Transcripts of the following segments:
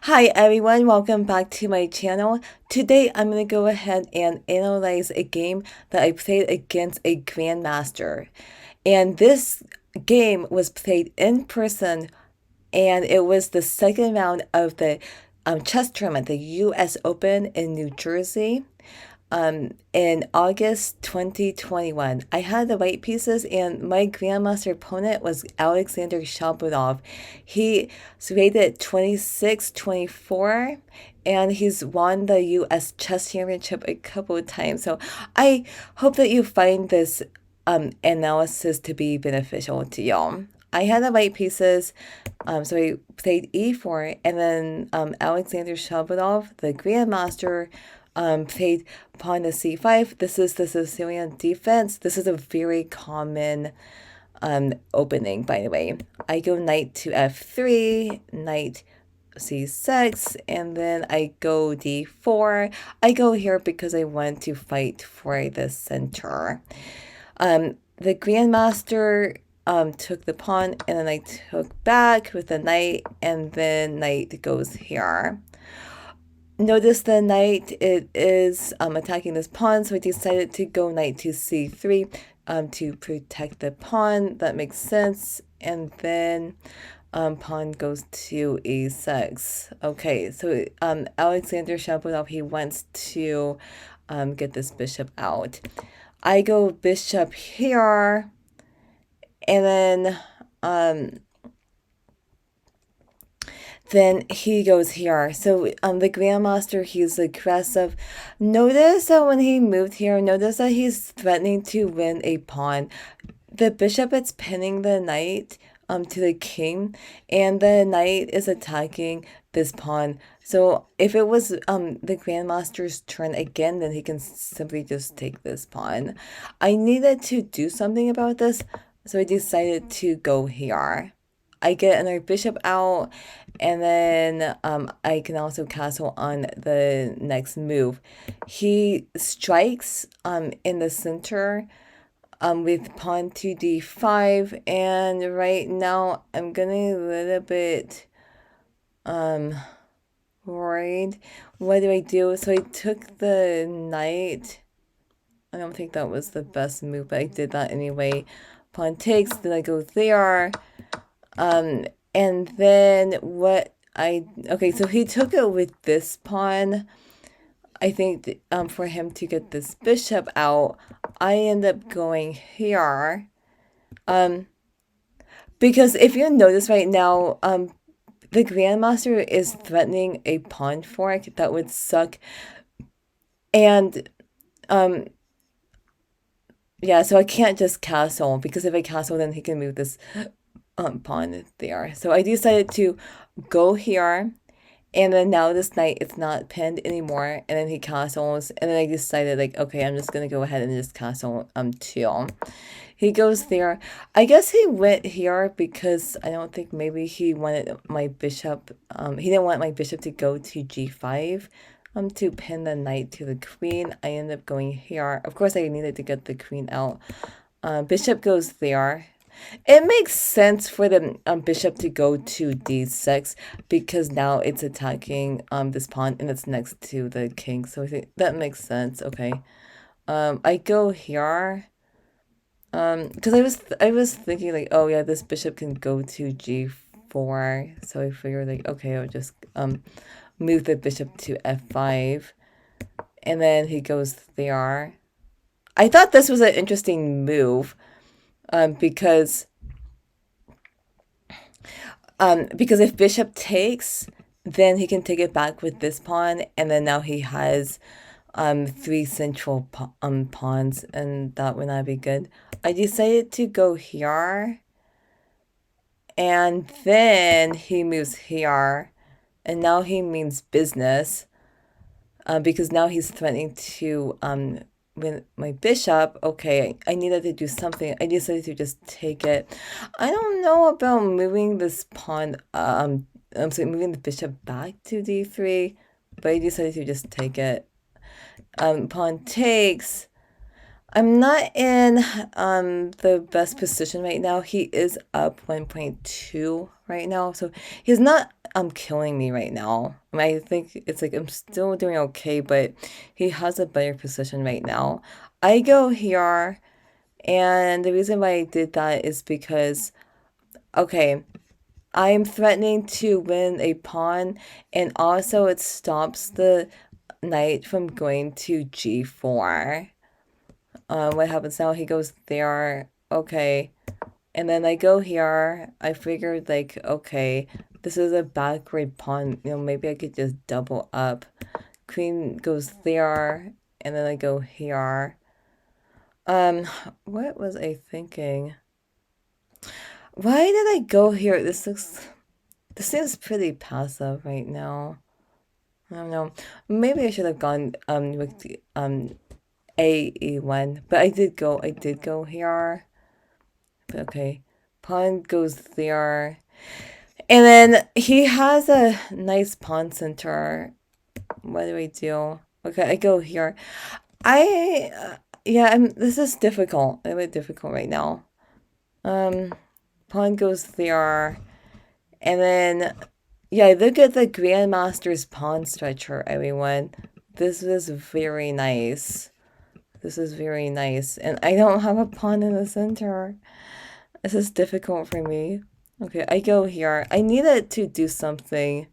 Hi everyone, welcome back to my channel. Today I'm going to go ahead and analyze a game that I played against a Grandmaster. And this game was played in person, and it was the second round of the chess tournament, the US Open in New Jersey. In August 2021. I had the white pieces, and my Grandmaster opponent was Alexander Shabalov. He rated 26-24, and he's won the US Chess Championship a couple of times. So I hope that you find this analysis to be beneficial to y'all. I had the white pieces, so I played e4, and then Alexander Shabalov, the Grandmaster, played pawn to c5. This is the Sicilian defense. This is a very common opening, by the way. I go knight to f3, knight c6, and then I go d4. I go here because I want to fight for the center. The Grandmaster took the pawn, and then I took back with the knight, and then knight goes here. Notice the knight, it is attacking this pawn, so I decided to go knight to c3 to protect the pawn. That makes sense. And then pawn goes to e6. Okay, so Alexander Shabalov, he wants to get this bishop out. I go bishop here, and then he goes here. So the Grandmaster, he's aggressive. Notice that when he moved here, notice that he's threatening to win a pawn. The bishop is pinning the knight to the king, and the knight is attacking this pawn. So if it was the Grandmaster's turn again, then he can simply just take this pawn. I needed to do something about this, so I decided to go here. I get another bishop out, and then I can also castle on the next move. He strikes in the center with pawn to d5, and right now I'm getting a little bit worried. What do I do? So I took the knight. I don't think that was the best move, but I did that anyway. Pawn takes, then I go there. And then okay, so he took it with this pawn. I think for him to get this bishop out, I end up going here. Because if you notice right now, the Grandmaster is threatening a pawn fork. That would suck. And yeah, so I can't just castle, because if I castle, then he can move this pawn there. So I decided to go here, and then now this knight is not pinned anymore, and then he castles, and then I decided, like, okay, I'm just gonna go ahead and just castle too. He goes there. I guess he went here because I don't think maybe he wanted my bishop, he didn't want my bishop to go to g5 to pin the knight to the queen. I ended up going here. Of course, I needed to get the queen out. Bishop goes there. It makes sense for the bishop to go to d6, because now it's attacking this pawn, and it's next to the king. So I think that makes sense. Okay. I go here. Because I was thinking, like, oh yeah, this bishop can go to g4. So I figured, like, okay, I'll just move the bishop to f5, and then he goes there. I thought this was an interesting move. Because if bishop takes, then he can take it back with this pawn, and then now he has 3 central pawns, and that would not be good. I decided to go here, and then he moves here, and now he means business, because now he's threatening to with my bishop. Okay, I needed to do something. I decided to just take it. I don't know about moving this pawn, I'm sorry, moving the bishop back to d3, but I decided to just take it. Pawn takes. I'm not in the best position right now. He is up 1.2 right now, so he's not killing me right now. I mean, I think it's like I'm still doing okay, but he has a better position right now. I go here, and the reason why I did that is because, okay, I'm threatening to win a pawn, and also it stops the knight from going to g4. What happens now? He goes there. Okay. And then I go here. I figured, like, okay, this is a backward pawn. You know, maybe I could just double up. Queen goes there. And then I go here. What was I thinking? Why did I go here? This seems pretty passive right now. I don't know. Maybe I should have gone with the, A1, but I did go here. But okay. Pawn goes there. And then he has a nice pawn center. What do I do? Okay, I go here. Yeah, this is difficult. A bit difficult right now. Pawn goes there. And then, yeah, look at the Grandmaster's pawn stretcher, everyone. This is very nice. This is very nice. And I don't have a pawn in the center. This is difficult for me. Okay, I go here. I needed to do something.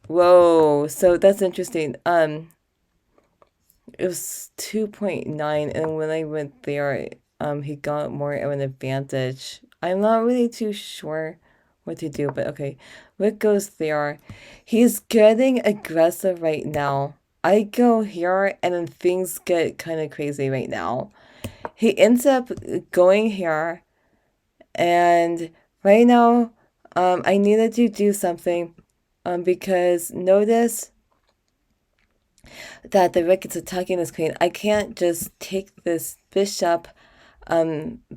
Whoa, so that's interesting. It was 2.9, and when I went there, he got more of an advantage. I'm not really too sure what to do, but okay. What goes there? He's getting aggressive right now. I go here, and then things get kind of crazy right now. He ends up going here, and right now, I needed to do something, because notice that the rook is attacking this queen. I can't just take this bishop,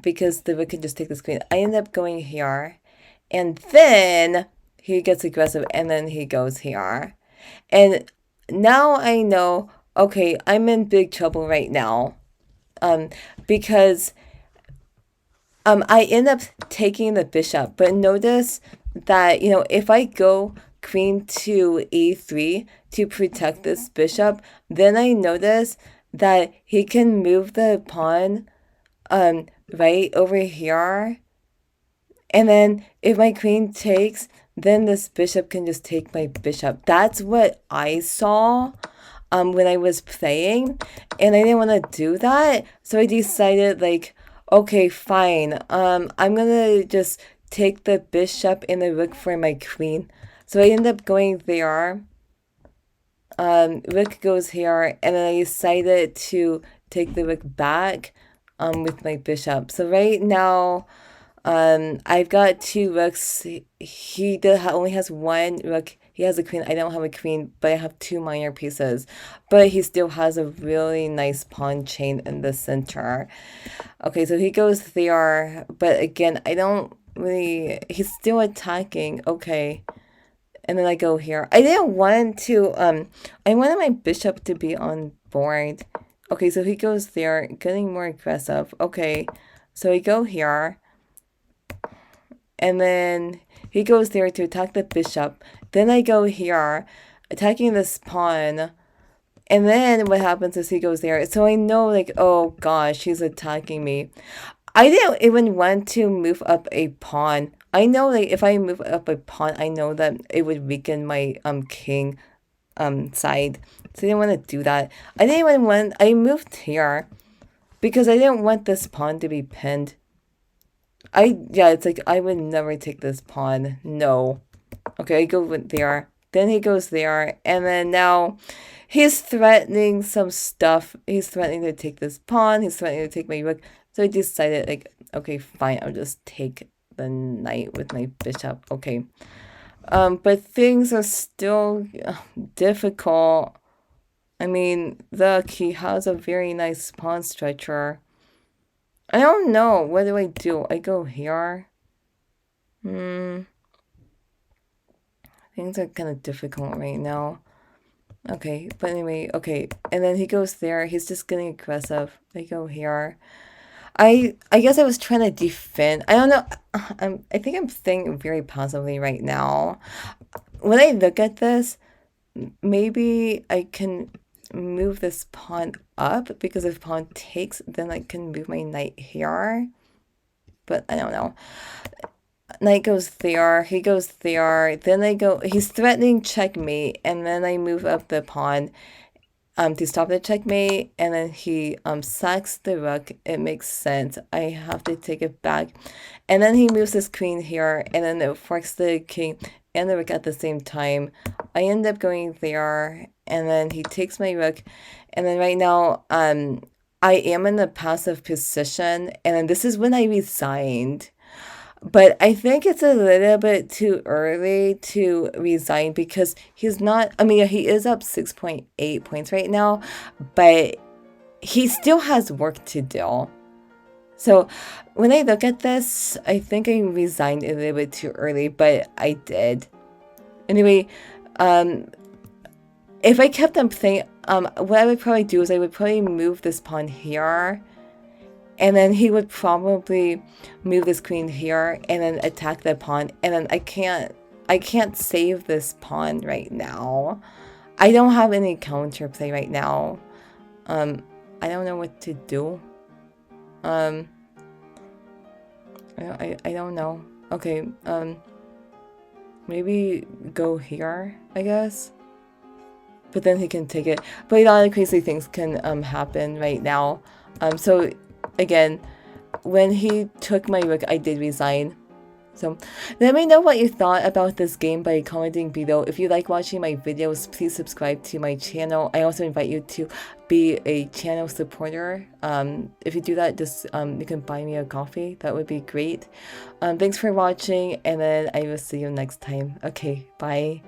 because the rook can just take this queen. I end up going here, and then he gets aggressive, and then he goes here. And now I know, okay, I'm in big trouble right now, because I end up taking the bishop. But notice that, you know, if I go queen to e3 to protect this bishop, then I notice that he can move the pawn right over here. And then if my queen takes, then this bishop can just take my bishop. That's what I saw when I was playing, and I didn't want to do that. So I decided, like, okay, fine. I'm gonna just take the bishop and the rook for my queen. So I end up going there. Rook goes here, and then I decided to take the rook back with my bishop. So right now, I've got two rooks. He only has one rook. He has a queen. I don't have a queen, but I have two minor pieces. But he still has a really nice pawn chain in the center. Okay, so he goes there, but again, I don't really... He's still attacking. Okay. And then I go here. I didn't want to... I wanted my bishop to be on board. Okay, so he goes there, getting more aggressive. Okay, so I go here. And then he goes there to attack the bishop. Then I go here, attacking this pawn. And then what happens is he goes there. So I know, like, oh gosh, he's attacking me. I didn't even want to move up a pawn. I know, like, if I move up a pawn, I know that it would weaken my king side. So I didn't want to do that. I didn't even want... I moved here because I didn't want this pawn to be pinned. Yeah, it's like, I would never take this pawn. No. Okay, I go there. Then he goes there. And then now he's threatening some stuff. He's threatening to take this pawn. He's threatening to take my rook. So I decided, like, okay, fine. I'll just take the knight with my bishop. Okay. But things are still difficult. I mean, look, he has a very nice pawn stretcher. I don't know. What do I do? I go here. Things are kind of difficult right now. Okay, but anyway, okay. And then he goes there. He's just getting aggressive. I go here. I guess I was trying to defend. I don't know. I think I'm thinking very positively right now. when I look at this, maybe I can move this pawn up, because if pawn takes, then I can move my knight here. But I don't know. Knight goes there, he goes there, then I go, he's threatening checkmate, and then I move up the pawn to stop the checkmate, and then he sacks the rook. It makes sense. I have to take it back. And then he moves his queen here, and then it forks the king and the rook at the same time. I end up going there, and then he takes my rook, and then right now I am in a passive position, and then this is when I resigned. But I think it's a little bit too early to resign, because he's not, I mean, he is up 6.8 points right now, but he still has work to do. So when I look at this, I think I resigned a little bit too early, but I did. Anyway, if I kept on playing, what I would probably do is I would probably move this pawn here, and then he would probably move this queen here and then attack the pawn. And then I can't save this pawn right now. I don't have any counterplay right now. I don't know what to do. I don't know. Okay, maybe go here, I guess. But then he can take it. But a lot of crazy things can happen right now. So again, when he took my rook, I did resign. So let me know what you thought about this game by commenting below. If you like watching my videos, please subscribe to my channel. I also invite you to be a channel supporter. If you do that, just you can buy me a coffee. That would be great. Thanks for watching, and then I will see you next time. Okay, bye.